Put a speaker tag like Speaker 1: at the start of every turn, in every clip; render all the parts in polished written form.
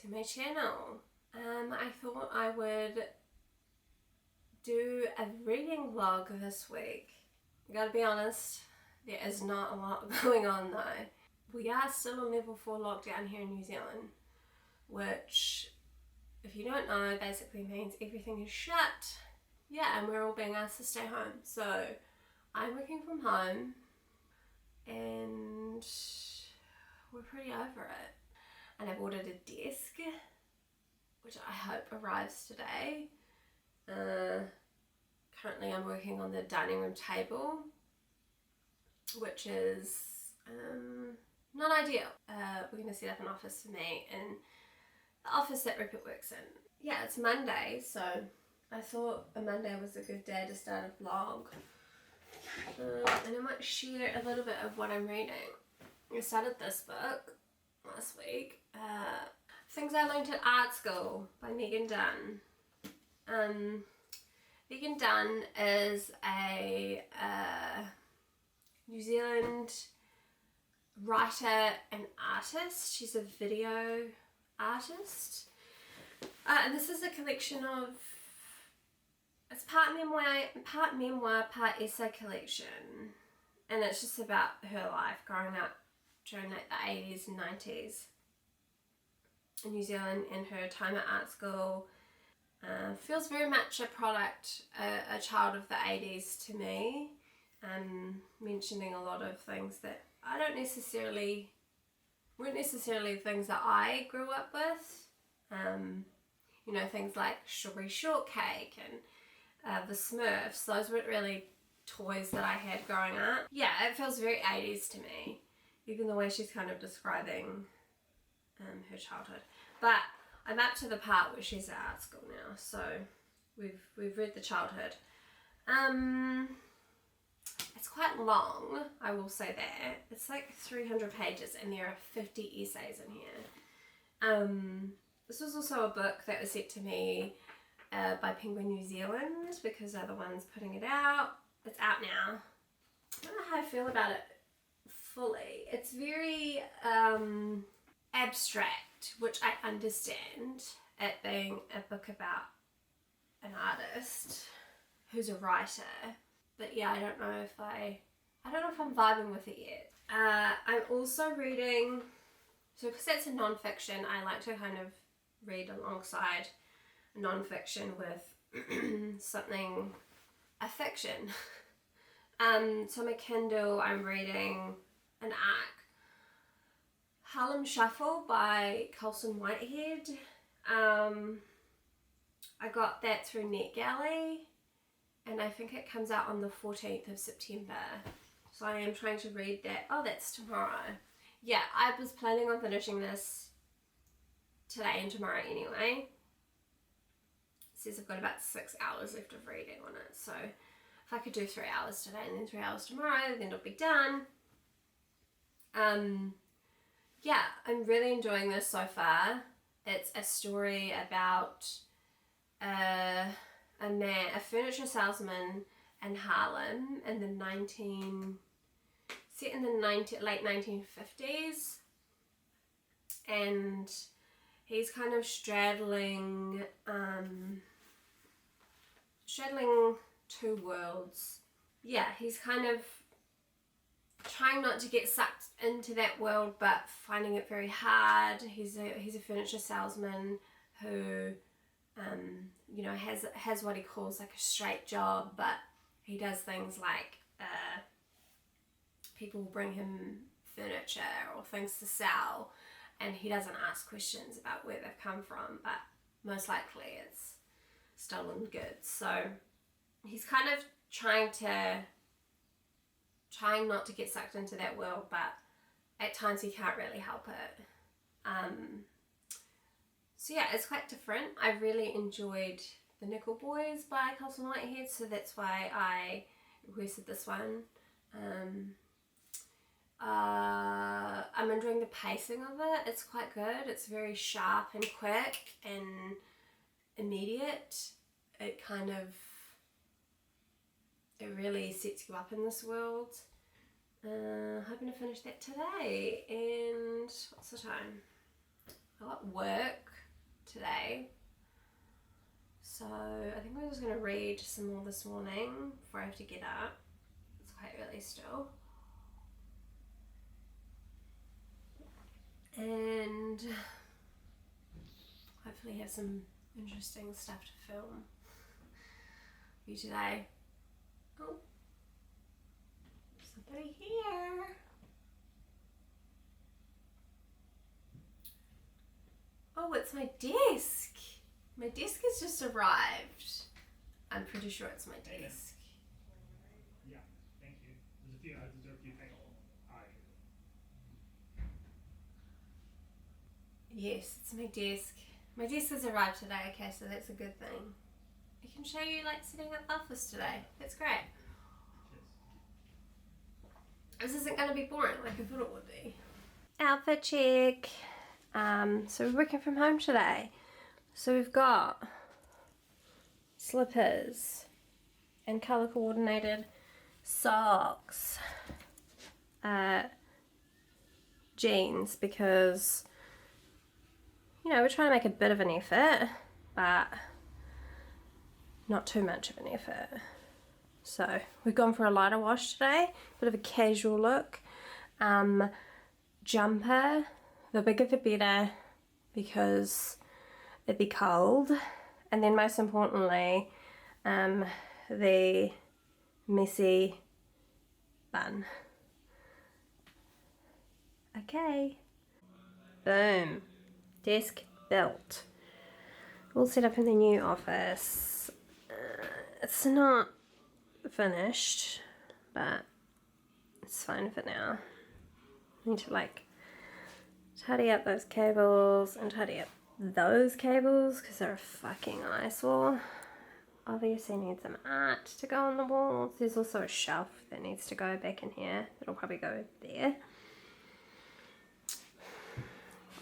Speaker 1: to my channel. I thought I would do a reading vlog this week. Gotta be honest, there is not a lot going on though. We are still on level 4 lockdown here in New Zealand, which, if you don't know, basically means everything is shut. Yeah, and we're all being asked to stay home. So I'm working from home and we're pretty over it. And I've ordered a desk, which I hope arrives today. Currently I'm working on the dining room table, which is not ideal. We're going to set up an office for me in the office that Rupert works in. Yeah, it's Monday, so I thought a Monday was a good day to start a vlog. And I might share a little bit of what I'm reading. I started this book last week, Things I Learned at Art School by Megan Dunn. Megan Dunn is a New Zealand writer and artist. She's a video artist. And this is a collection of, it's part memoir, part essay collection. And it's just about her life growing up during like the 80s and 90s in New Zealand and her time at art school. Feels very much a product, a child of the 80s to me. Mentioning a lot of things that weren't necessarily things that I grew up with. You know, things like Strawberry Shortcake and the Smurfs. Those weren't really toys that I had growing up. Yeah, it feels very 80s to me, even the way she's kind of describing her childhood. But I'm up to the part where she's at art school now, so we've read the childhood. It's quite long, I will say that. It's like 300 pages and there are 50 essays in here. This was also a book that was sent to me by Penguin New Zealand because they're the ones putting it out. It's out now. I don't know how I feel about it fully. It's very abstract, which I understand, it being a book about an artist who's a writer. But yeah, I don't know if I'm vibing with it yet. I'm also reading, so because that's a non-fiction, I like to kind of read alongside non-fiction with something, a fiction. So on my Kindle, I'm reading an arc, Harlem Shuffle by Colson Whitehead. I got that through NetGalley, and I think it comes out on the 14th of September. So I am trying to read that. Oh, that's tomorrow. Yeah, I was planning on finishing this today and tomorrow anyway. It says I've got about 6 hours left of reading on it. So if I could do 3 hours today and then 3 hours tomorrow, then it'll be done. Yeah, I'm really enjoying this so far. It's a story about a furniture salesman in Harlem in the set in the late 1950s, and he's kind of straddling two worlds. Yeah, he's kind of trying not to get sucked into that world, but finding it very hard. He's a furniture salesman who you know, has what he calls like a straight job, but he does things like people will bring him furniture or things to sell, and he doesn't ask questions about where they've come from, but most likely it's stolen goods. So he's kind of trying not to get sucked into that world, but at times he can't really help it. So yeah, it's quite different. I really enjoyed The Nickel Boys by Colson Whitehead, so that's why I requested this one. I'm enjoying the pacing of it. It's quite good. It's very sharp and quick and immediate. It really sets you up in this world. Hoping to finish that today. And what's the time? I got work today. So I think we're just going to read some more this morning before I have to get up. It's quite early still. And hopefully have some interesting stuff to film for you today. Oh, somebody here. Oh, it's my desk. My desk has just arrived. I'm pretty sure it's my desk.
Speaker 2: Yeah, thank you. There's a few titles.
Speaker 1: Yes, it's my desk. My desk has arrived today, okay, so that's a good thing. I can show you like setting up the office today. That's great. This isn't going to be boring like I thought it would be. Outfit check. So we're working from home today. So we've got slippers and colour coordinated socks, jeans, because you know we're trying to make a bit of an effort, but not too much of an effort. So we've gone for a lighter wash today, bit of a casual look. Jumper, the bigger the better, because it'd be cold. And then most importantly, the messy bun. Okay. Boom. Desk built. All set up in the new office. It's not finished, but it's fine for now. Need to like tidy up those cables and tidy up those cables because they're a fucking eyesore. Obviously need some art to go on the walls. There's also a shelf that needs to go back in here. It'll probably go there.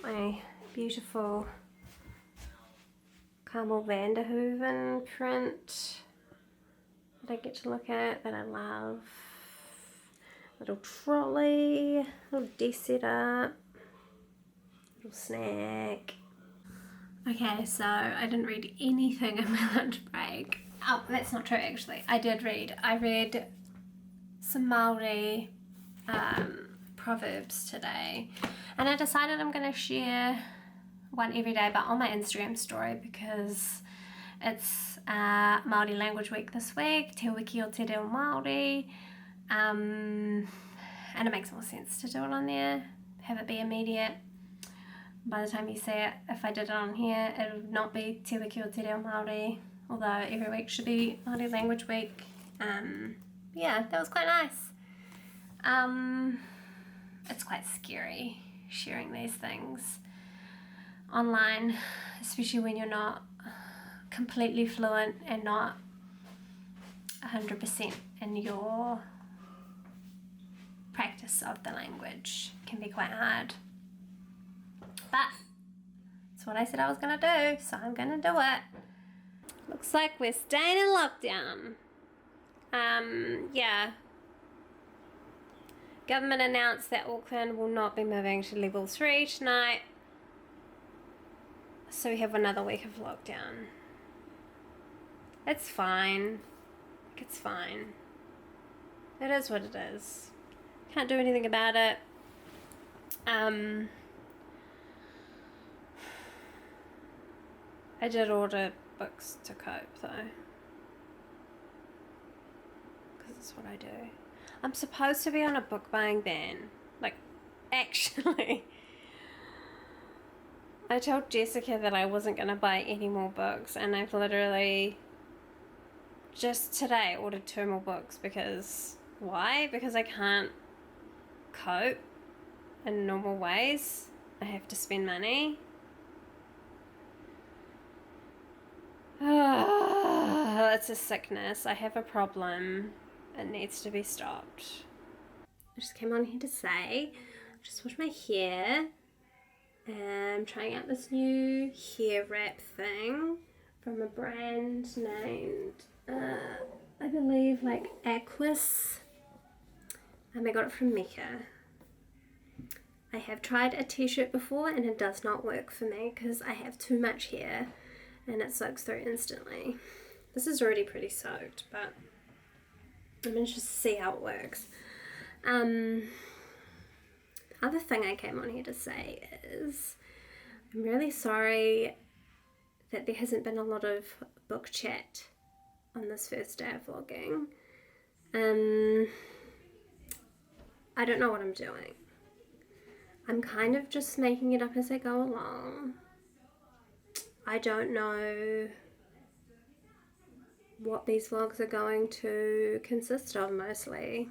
Speaker 1: My beautiful Carmel Vanderhoeven print that I get to look at, that I love. Little trolley, little desk setup, little snack. Okay, so I didn't read anything in my lunch break. Oh, that's not true actually. I did read. I read some Māori proverbs today, and I decided I'm going to share one every day, but on my Instagram story, because it's Māori Language Week this week, Te Wiki o Te Reo Māori. And it makes more sense to do it on there, have it be immediate. By the time you see it, if I did it on here, it would not be Te Wiki o Te Reo Māori, although every week should be Māori Language Week. Yeah, that was quite nice. It's quite scary sharing these things online, especially when you're not completely fluent and not 100% in your practice of the language. It can be quite hard, but it's what I said I was gonna do, so I'm gonna do it. Looks like we're staying in lockdown. Yeah, government announced that Auckland will not be moving to level 3 tonight, so we have another week of lockdown. It's fine. It's fine. It is what it is. Can't do anything about it. I did order books to cope though, because it's what I do. I'm supposed to be on a book buying ban. Like, actually. I told Jessica that I wasn't going to buy any more books, and I've literally just today ordered 2 more books because, why? Because I can't cope in normal ways. I have to spend money. It's a sickness. I have a problem. It needs to be stopped. I just came on here to say, I just washed my hair. I'm trying out this new hair wrap thing from a brand named, I believe, like Aquis. I got it from Mecca. I have tried a t-shirt before and it does not work for me because I have too much hair and it soaks through instantly. This is already pretty soaked, but I'm interested to see how it works. The other thing I came on here to say is I'm really sorry that there hasn't been a lot of book chat on this first day of vlogging. I don't know what I'm doing. I'm kind of just making it up as I go along. I don't know what these vlogs are going to consist of mostly.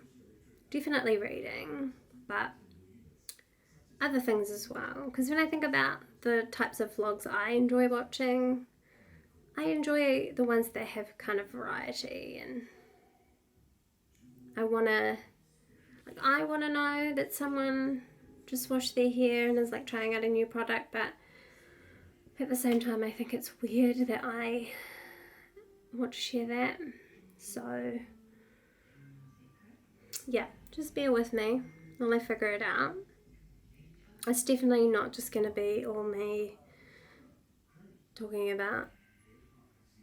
Speaker 1: Definitely reading, but other things as well. Because when I think about the types of vlogs I enjoy watching, I enjoy the ones that have kind of variety, and I want to know that someone just washed their hair and is like trying out a new product, but at the same time I think it's weird that I want to share that. So yeah, just bear with me while I figure it out. It's definitely not just going to be all me talking about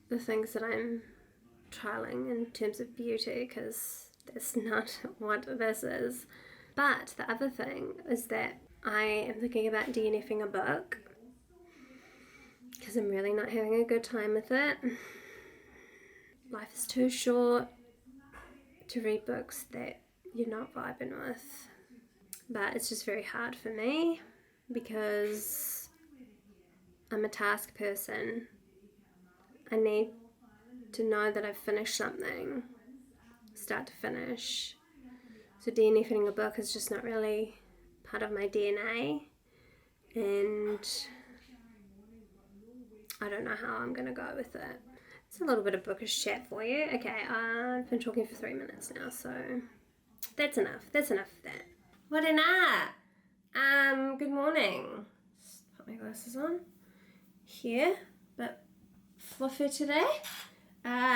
Speaker 1: the things that I'm trialing in terms of beauty, because that's not what this is. But the other thing is that I am thinking about DNFing a book because I'm really not having a good time with it. Life is too short to read books that you're not vibing with. But it's just very hard for me because I'm a task person. I need to know that I've finished something, start to finish. So DNFing a book is just not really part of my DNA, and I don't know how I'm going to go with it. It's a little bit of bookish chat for you. Okay, I've been talking for 3 minutes now, so that's enough. That's enough of that. What an good morning. Just put my glasses on. Here, but fluffer today.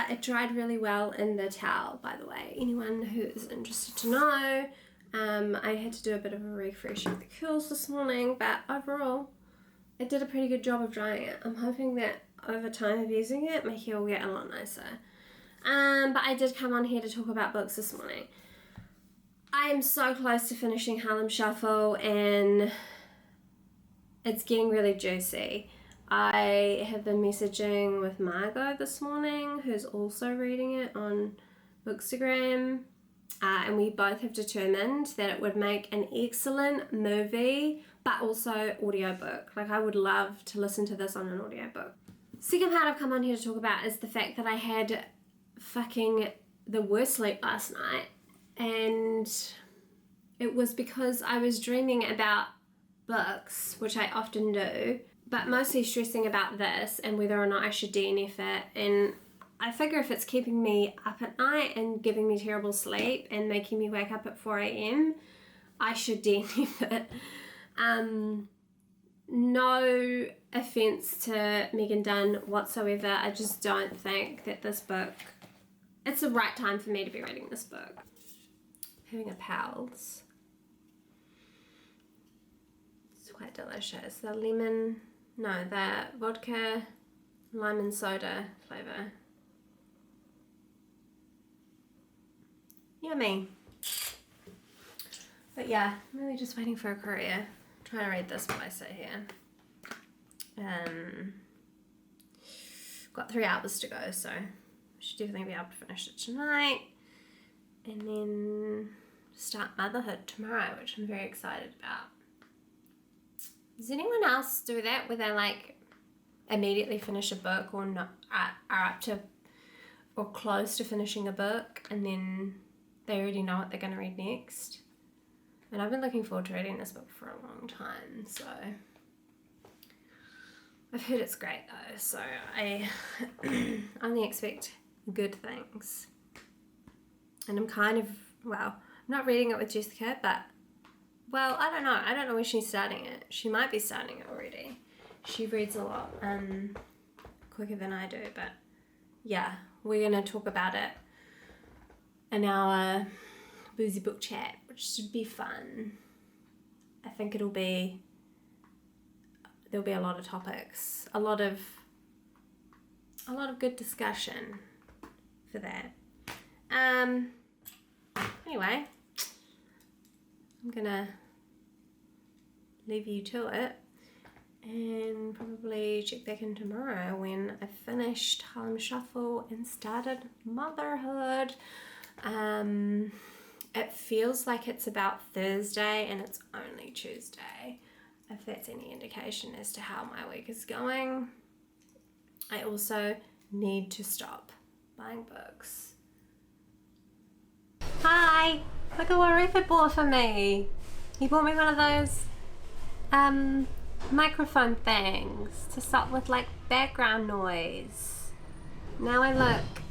Speaker 1: It dried really well in the towel, by the way. Anyone who is interested to know, I had to do a bit of a refresh of the curls this morning, but overall, it did a pretty good job of drying it. I'm hoping that over time of using it, my hair will get a lot nicer. But I did come on here to talk about books this morning. I am so close to finishing Harlem Shuffle, and it's getting really juicy. I have been messaging with Margot this morning, who's also reading it on Bookstagram, and we both have determined that it would make an excellent movie, but also audiobook. Like, I would love to listen to this on an audiobook. Second part I've come on here to talk about is the fact that I had fucking the worst sleep last night, and it was because I was dreaming about books, which I often do, but mostly stressing about this and whether or not I should DNF it. And I figure if it's keeping me up at night and giving me terrible sleep and making me wake up at 4 a.m, I should DNF it. No offense to Megan Dunn whatsoever. I just don't think that this book, it's the right time for me to be reading this book. Having a Pals. It's quite delicious. The vodka lime and soda flavour. Yummy. But yeah, I'm really just waiting for a courier. Trying to read this while I sit here. Got 3 hours to go, so should definitely be able to finish it tonight. And then start Motherhood tomorrow, which I'm very excited about. Does anyone else do that where they like immediately finish a book or not, are up to or close to finishing a book and then they already know what they're going to read next? And I've been looking forward to reading this book for a long time, so I've heard it's great though, so I only expect good things. And I'm kind of, well, I'm not reading it with Jessica, but, well, I don't know when she's starting it. She might be starting it already. She reads a lot quicker than I do, but yeah, we're going to talk about it in our boozy book chat, which should be fun. I think there'll be a lot of topics, a lot of good discussion for that. Anyway, I'm gonna leave you to it and probably check back in tomorrow when I finished Harlem Shuffle and started Motherhood. It feels like it's about Thursday and it's only Tuesday, if that's any indication as to how my week is going. I also need to stop buying books. Hi! Look at what Rupert bought for me. He bought me one of those microphone things to stop with like background noise. Now I look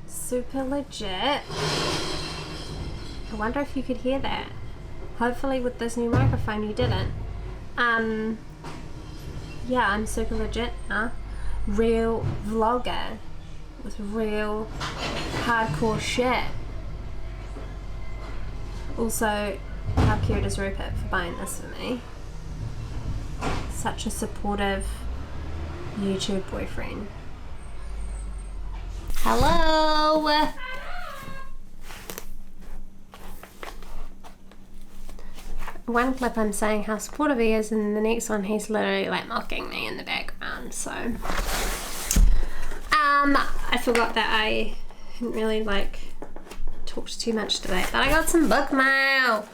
Speaker 1: super legit. I wonder if you could hear that. Hopefully with this new microphone you didn't. Yeah, I'm super legit now. Real vlogger with real hardcore shit. Also, how cute is Rupert for buying this for me? Such a supportive YouTube boyfriend. Hello! One clip I'm saying how supportive he is, and the next one he's literally like mocking me in the background, so I forgot that I didn't really like talked too much today, but I got some Bookmail.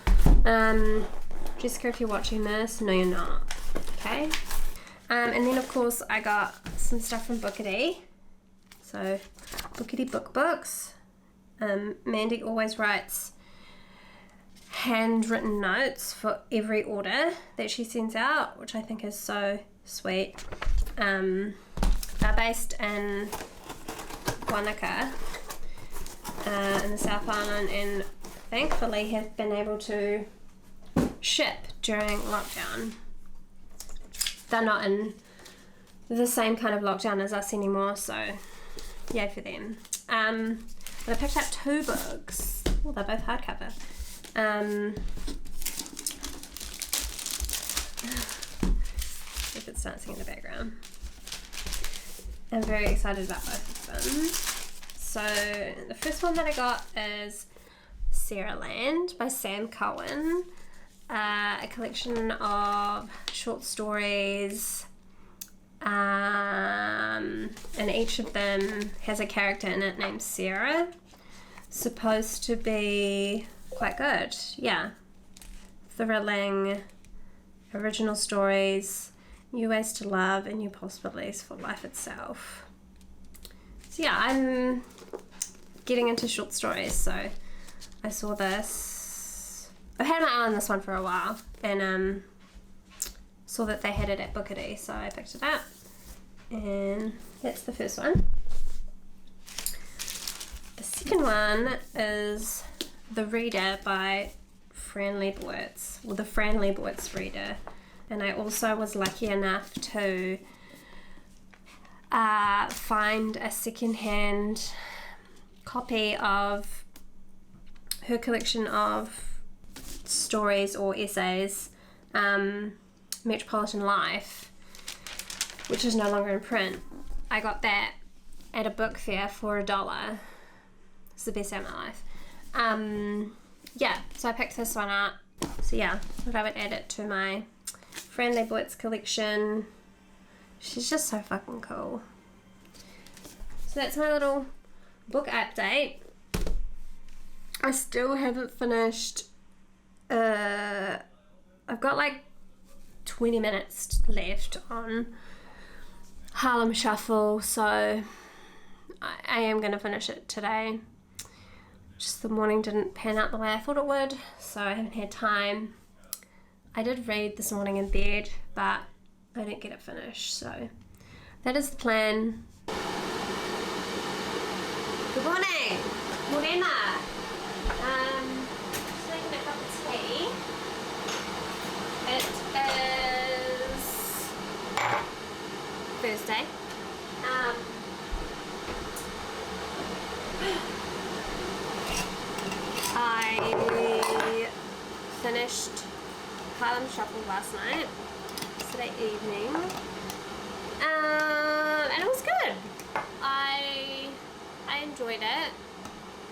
Speaker 1: Jessica, if you're watching this, no you're not, okay? And then of course I got some stuff from Bookity. So Bookity Books. Mandy always writes handwritten notes for every order that she sends out, which I think is so sweet. They're based in Wanaka in the South Island, and thankfully have been able to ship during lockdown. They're not in the same kind of lockdown as us anymore, so yay for them. But I picked up 2 books. Well, they're both hardcover. If it's dancing in the background. I'm very excited about both of them. So the first one that I got is Sarahland by Sam Cohen, a collection of short stories, and each of them has a character in it named Sarah. Supposed to be quite good, yeah. Thrilling, original stories, new ways to love, and new possibilities for life itself. So yeah, I'm getting into short stories, so I saw this. I've had my eye on this one for a while, and saw that they had it at Bookity, so I picked it up. And that's the first one. The second one is The Reader by Fran Leibowitz, or the Fran Leibowitz Reader. And I also was lucky enough to find a secondhand copy of her collection of stories or essays, Metropolitan Life, which is no longer in print. I got that at a book fair for $1. It's the best day of my life. Yeah, so I picked this one up. So yeah, I thought I would add it to my Fran Leibowitz collection. She's just so fucking cool. So that's my little book update. I still haven't finished. I've got like 20 minutes left on Harlem Shuffle, so I am going to finish it today. Just the morning didn't pan out the way I thought it would, so I haven't had time. I did read this morning in bed, but I didn't get it finished, so that is the plan. Good morning! Morena! Just making a cup of tea. It is Thursday. I finished Harlem Shuffle last night, yesterday evening, and it was good. I enjoyed it.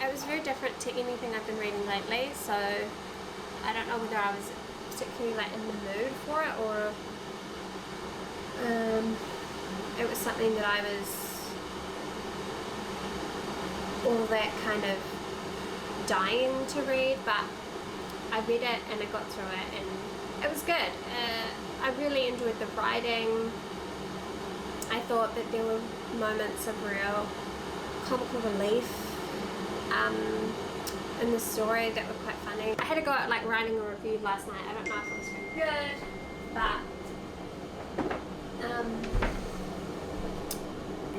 Speaker 1: It was very different to anything I've been reading lately, so I don't know whether I was particularly like in the mood for it, or it was something that I was all that kind of dying to read, but I read it and I got through it and it was good. I really enjoyed the writing. I thought that there were moments of real comical relief in the story that were quite funny. I had to go out like writing a review last night. I don't know if it was very good, but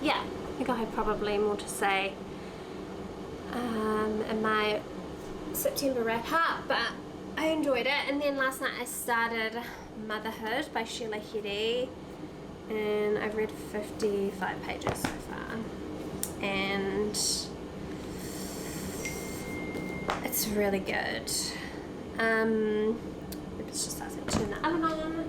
Speaker 1: yeah, I think I have probably more to say in my September wrap up, but I enjoyed it. And then last night I started Motherhood by Sheila Heti, and I've read 55 pages so far, and it's really good. Let's just start to turn the oven on.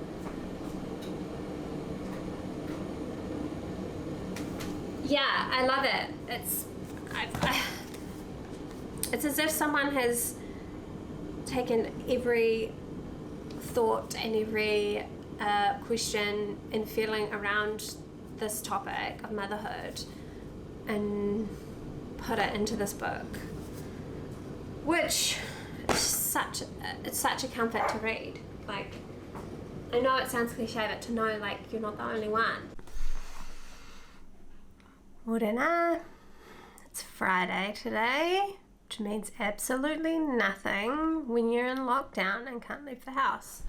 Speaker 1: Yeah, I love it. It's as if someone has taken every thought and every question and feeling around this topic of motherhood and put it into this book, which is it's such a comfort to read. Like, I know it sounds cliche, but to know like you're not the only one. Morena. It's Friday today, which means absolutely nothing when you're in lockdown and can't leave the house.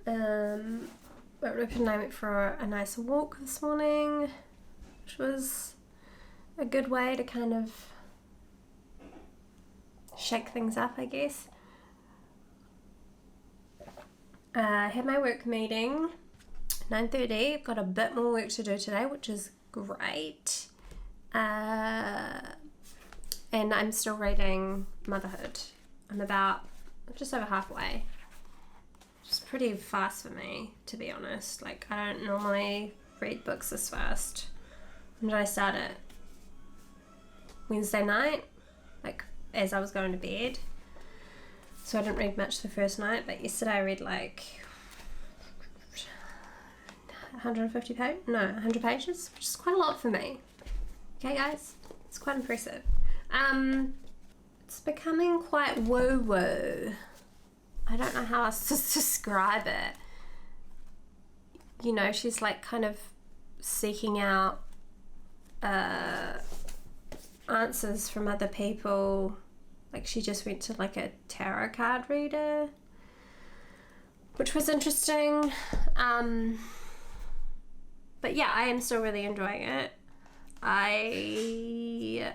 Speaker 1: But Rip and I went for a nice walk this morning, which was a good way to kind of shake things up, I guess. I had my work meeting, 9:30. I've got a bit more work to do today, which is great. And I'm still reading Motherhood. I'm about just over halfway. It's pretty fast for me, to be honest. Like, I don't normally read books this fast. When did I start it? Wednesday night, like as I was going to bed. So I didn't read much the first night, but yesterday I read like 100 pages, which is quite a lot for me. Okay guys, it's quite impressive. It's becoming quite woo-woo. I don't know how else to describe it. You know, she's like kind of seeking out answers from other people. Like, she just went to like a tarot card reader, which was interesting. But yeah, I am still really enjoying it. I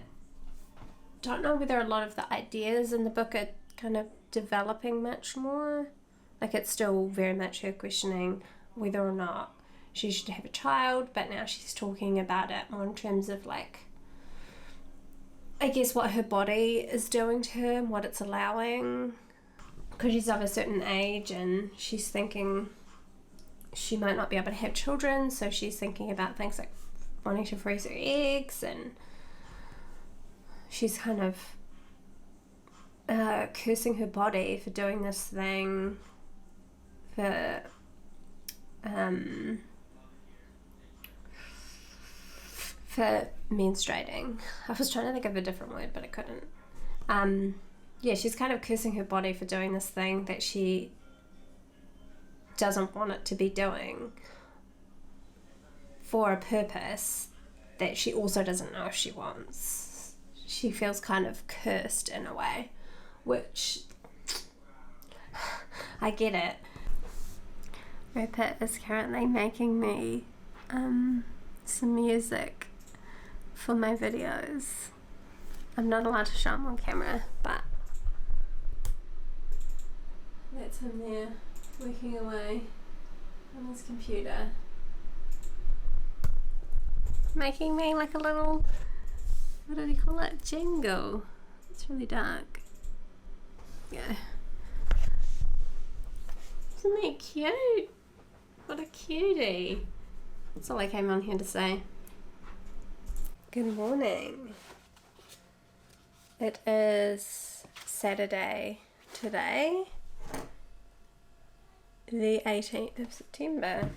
Speaker 1: don't know whether a lot of the ideas in the book are kind of developing much more. Like, it's still very much her questioning whether or not she should have a child, but now she's talking about it more in terms of like, I guess, what her body is doing to her and what it's allowing, because she's of a certain age and she's thinking she might not be able to have children, so she's thinking about things like wanting to freeze her eggs, and she's kind of cursing her body for doing this thing, for menstruating. I was trying to think of a different word, but I couldn't. Yeah, she's kind of cursing her body for doing this thing that she doesn't want it to be doing, for a purpose that she also doesn't know if she wants. She feels kind of cursed in a way, which I get it. Rupert is currently making me some music for my videos. I'm not allowed to show him on camera, but that's him there working away on his computer, making me like a little, what do they call it, jingle. It's really dark. Yeah, Isn't he cute? What a cutie. That's all I came on here to say. Good morning. It is Saturday today, the 18th of September.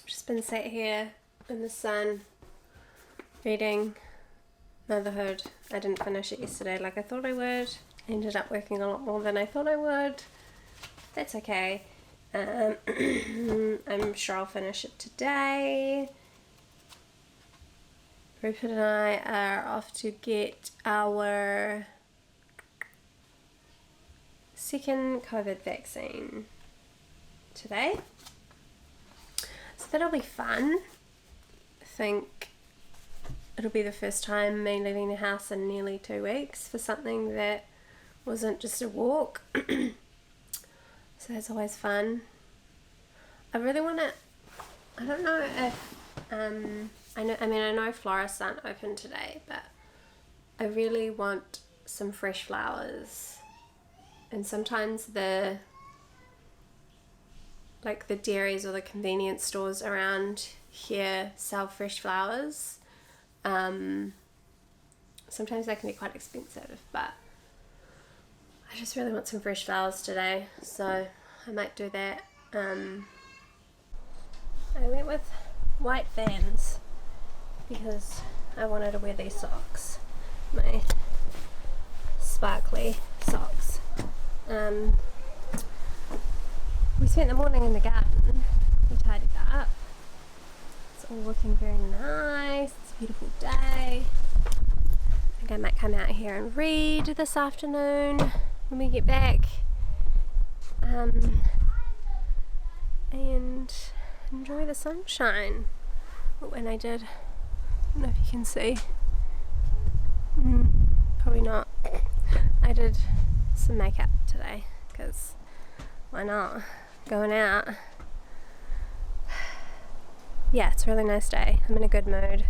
Speaker 1: Just been sat here in the sun reading Motherhood. I didn't finish it yesterday like I thought I would. Ended up working a lot more than I thought I would. That's okay. I'm sure I'll finish it today. Rupert and I are off to get our second COVID vaccine today. So that'll be fun. I think it'll be the first time me leaving the house in nearly 2 weeks for something that wasn't just a walk. So that's always fun. I really want to, I don't know if, I know florists aren't open today, but I really want some fresh flowers. And sometimes the dairies or the convenience stores around here sell fresh flowers. Sometimes they can be quite expensive, but I just really want some fresh flowers today, so I might do that. I went with white Vans because I wanted to wear these socks, my sparkly socks. We spent the morning in the garden. We tidied up. It's all looking very nice. It's a beautiful day. I think I might come out here and read this afternoon when we get back, and enjoy the sunshine. And I don't know if you can see, probably not. I did some makeup today because why not? Going out. Yeah, it's a really nice day. I'm in a good mood.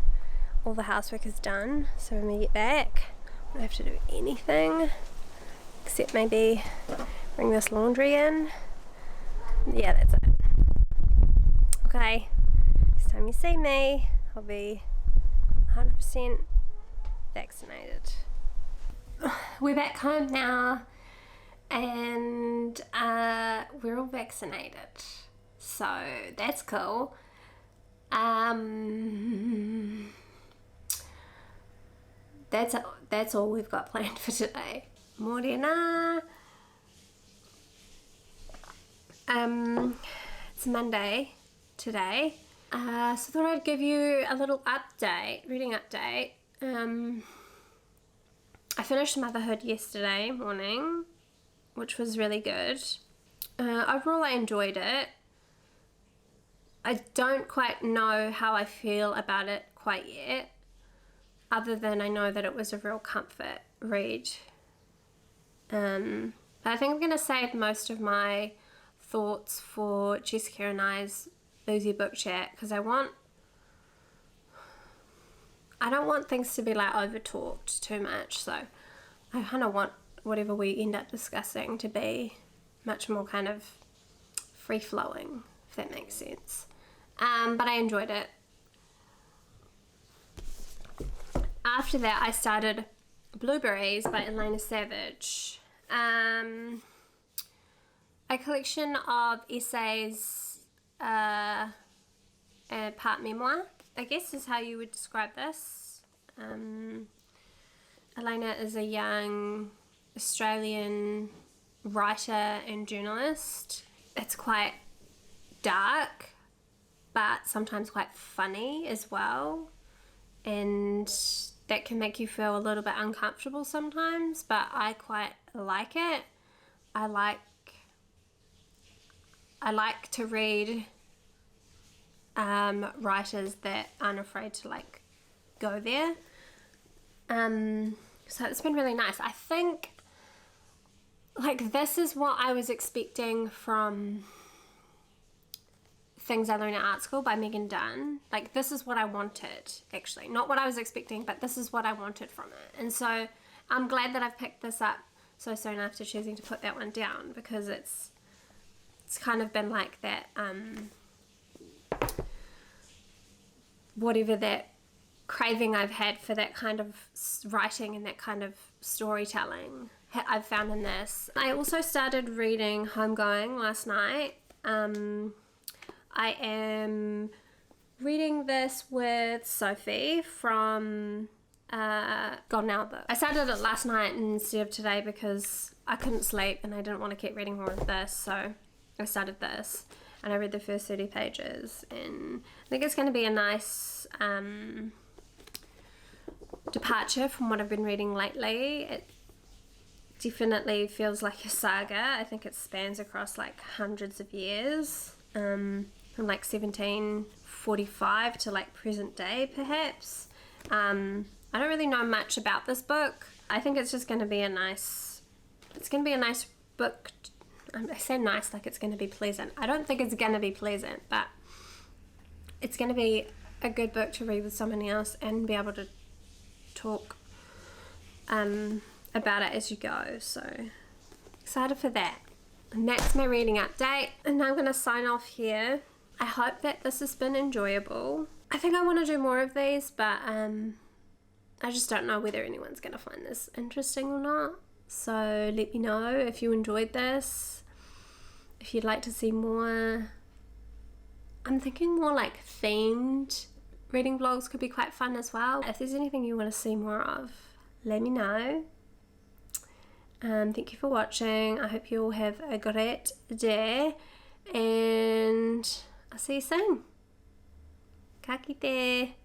Speaker 1: All the housework is done, so when we get back I don't have to do anything except maybe bring this laundry in. Yeah, that's it. Okay, next time you see me, I'll be 100% vaccinated. We're back home now, and we're all vaccinated, so that's cool. That's all we've got planned for today. Morena. It's Monday today. So I thought I'd give you a little reading update. I finished Motherhood yesterday morning, which was really good. Overall I enjoyed it. I don't quite know how I feel about it quite yet, other than I know that it was a real comfort read. But I think I'm going to save most of my thoughts for Jessica and I's boozy book chat, because I don't want things to be like over talked too much, so I kind of want whatever we end up discussing to be much more kind of free flowing, if that makes sense. But I enjoyed it. After that I started Blueberries by Ellena Savage. A collection of essays and part memoir, I guess is how you would describe this. Ellena is a young Australian writer and journalist. It's quite dark, but sometimes quite funny as well, and that can make you feel a little bit uncomfortable sometimes, but I quite like it. I like to read writers that aren't afraid to like go there. So it's been really nice. I think like this is what I was expecting from Things I Learned at Art School by Megan Dunn. Like this is what I wanted, actually. Not what I was expecting, but this is what I wanted from it. And so I'm glad that I've picked this up so soon after choosing to put that one down, because it's kind of been like that, whatever that craving I've had for that kind of writing and that kind of storytelling I've found in this. I also started reading Homegoing last night. I am reading this with Sophie from Gone Now Book. I started it last night instead of today because I couldn't sleep and I didn't want to keep reading more of this, so I started this and I read the first 30 pages, and I think it's going to be a nice departure from what I've been reading lately. It definitely feels like a saga. I think it spans across like hundreds of years, from like 1745 to like present day perhaps. I don't really know much about this book. I think it's just going to be a nice book. I say nice like it's going to be pleasant. I don't think it's going to be pleasant, but it's going to be a good book to read with somebody else and be able to talk about it as you go. So excited for that. And that's my reading update, and I'm going to sign off here. I hope that this has been enjoyable. I think I want to do more of these, but I just don't know whether anyone's going to find this interesting or not. So let me know if you enjoyed this, if you'd like to see more. I'm thinking more like themed reading vlogs could be quite fun as well. If there's anything you want to see more of, let me know. Thank you for watching. I hope you all have a great day, and I'll see you soon. Ka kite.